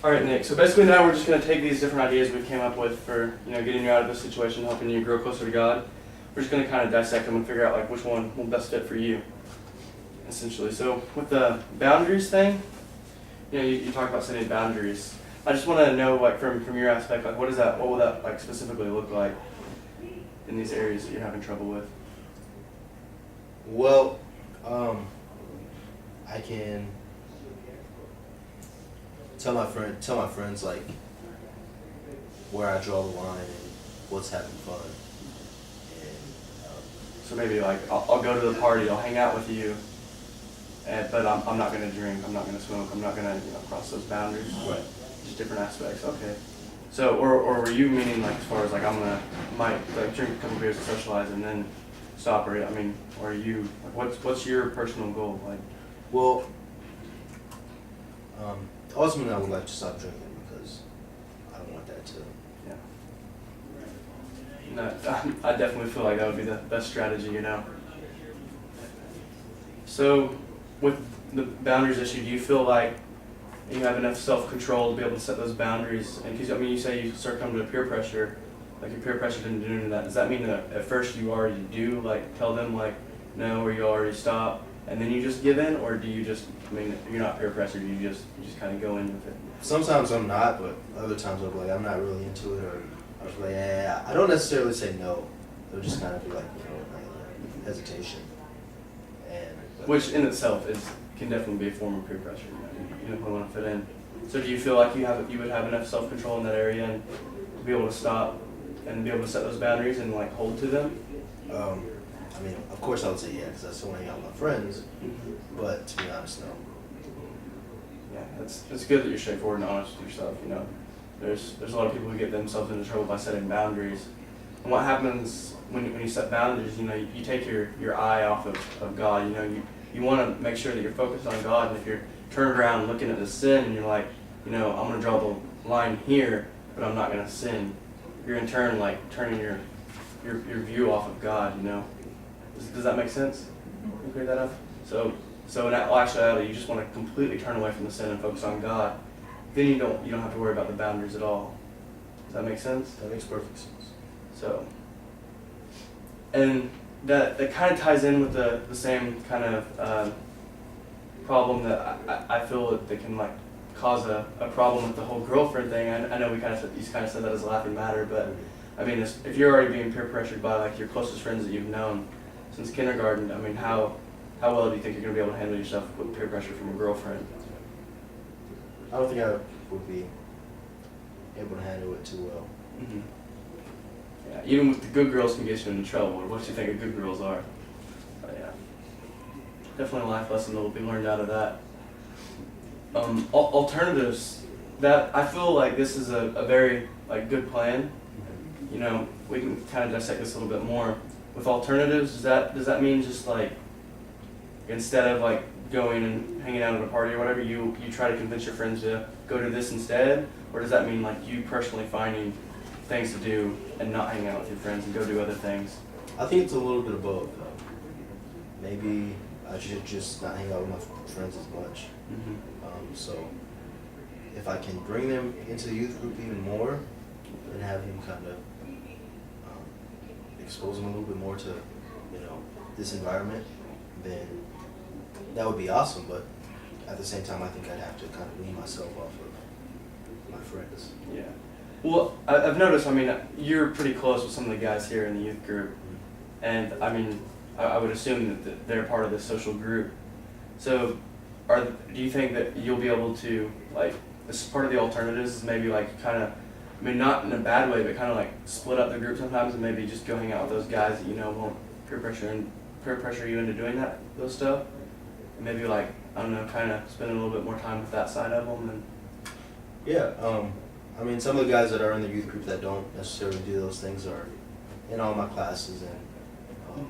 All right, Nick. So basically now we're just going to take these different ideas we came up with for, getting you out of this situation, helping you grow closer to God. We're just going to kind of dissect them and figure out like which one will best fit for you, essentially. So with the boundaries thing, you talk about setting boundaries. I just want to know, like, from your aspect, like, what will that like specifically look like in these areas that you're having trouble with? Well, I can tell my friends like where I draw the line and what's having fun. And So maybe like I'll go to the party, I'll hang out with you, but I'm not going to drink, I'm not going to smoke, I'm not going to cross those boundaries. Right. Just different aspects. Okay. So or were you meaning like as far as like might like drink a couple beers and socialize and then stop, or or are you like what's your personal goal like? well, ultimately I would like to stop drinking because I don't want that to. Yeah. No, I definitely feel like that would be the best strategy, So, with the boundaries issue, do you feel like you have enough self-control to be able to set those boundaries? And because you say you start coming to peer pressure, like your peer pressure didn't do any of that. Does that mean that at first you already do like tell them like no, or you already stop, and then you just give in, or do you just? You're not peer pressured. You just kind of go in with it. Sometimes I'm not, but other times I'll be like I'm not really into it, or I was like yeah. I don't necessarily say no. It'll just kind of be like hesitation. Which in itself can definitely be a form of peer pressure. You definitely want to fit in. So do you feel like you would have enough self-control in that area and to be able to stop and be able to set those boundaries and like hold to them? Of course I would say yeah, because I still want to hang out with my friends. Mm-hmm. But to be honest, no. Yeah, it's good that you're straightforward and honest with yourself. There's a lot of people who get themselves into trouble by setting boundaries. And what happens when you set boundaries? You take your eye off of God. You want to make sure that you're focused on God. And if you're turned around looking at the sin and you're like, I'm going to draw the line here, but I'm not going to sin. You're in turn like turning your view off of God. Does that make sense? Can you clear that up? So in actuality, you just want to completely turn away from the sin and focus on God. Then you don't have to worry about the boundaries at all. Does that make sense? That makes perfect sense. So, and that kind of ties in with the same kind of problem that I feel that can like cause a problem with the whole girlfriend thing. I know you kind of said that as a laughing matter, but if you're already being peer pressured by like your closest friends that you've known since kindergarten, how well do you think you're going to be able to handle yourself with peer pressure from a girlfriend? I don't think I would be able to handle it too well. Mm-hmm. Yeah, even with the good girls can get you into trouble. What do you think of good girls are? But yeah, definitely a life lesson that will be learned out of that. Alternatives. That I feel like this is a very like good plan. We can kind of dissect this a little bit more. With alternatives, does that mean just like instead of like going and hanging out at a party or whatever, you try to convince your friends to go to this instead? Or does that mean like you personally finding things to do and not hang out with your friends and go do other things? I think it's a little bit of both. Maybe I should just not hang out with my friends as much. Mm-hmm. So if I can bring them into the youth group even more and have them kind of expose them a little bit more to this environment, then that would be awesome. But at the same time, I think I'd have to kind of wean myself off of my friends. Yeah. Well, I've noticed, you're pretty close with some of the guys here in the youth group. And, I would assume that they're part of this social group. So, do you think that you'll be able to, like, this is part of the alternatives is maybe, like, kind of, not in a bad way, but kind of, like, split up the group sometimes and maybe just go hang out with those guys that, won't peer pressure you into doing those stuff? And maybe, like, I don't know, kind of spend a little bit more time with that side of them. Yeah, some of the guys that are in the youth group that don't necessarily do those things are in all my classes and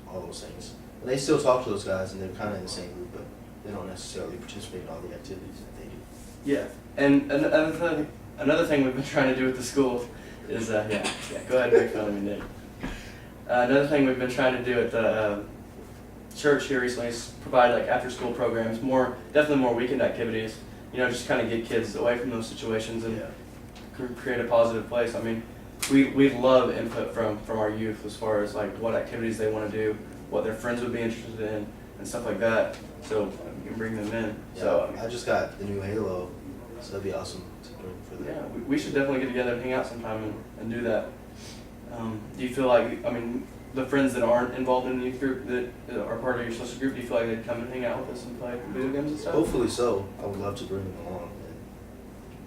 all those things. But they still talk to those guys, and they're kind of in the same group, but they don't necessarily participate in all the activities that they do. Yeah, and another thing we've been trying to do with the school is, go ahead and make fun of me, Nick. Another thing we've been trying to do at church here recently has provided like after school programs, definitely more weekend activities. You know, just kind of get kids away from those situations and create a positive place. I mean, we love input from our youth as far as like what activities they want to do, what their friends would be interested in, and stuff like that. So you can bring them in. Yeah, So I just got the new Halo, so that'd be awesome to bring for them. yeah, we should definitely get together and hang out sometime and do that. Do you feel like, I mean, the friends that aren't involved in the youth group that are part of your social group, do you feel like they'd come and hang out with us and play video games and stuff? Hopefully so. I would love to bring them along,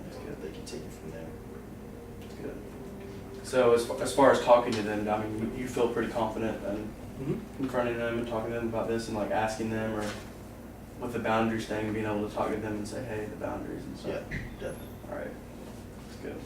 That's and good. they can take it from there. That's good. So as far as talking to them, I mean, you feel pretty confident in confronting them and talking to them about this and like asking them, or with the boundaries thing, being able to talk to them and say, hey, the boundaries and stuff. Yeah, definitely. All right. That's good.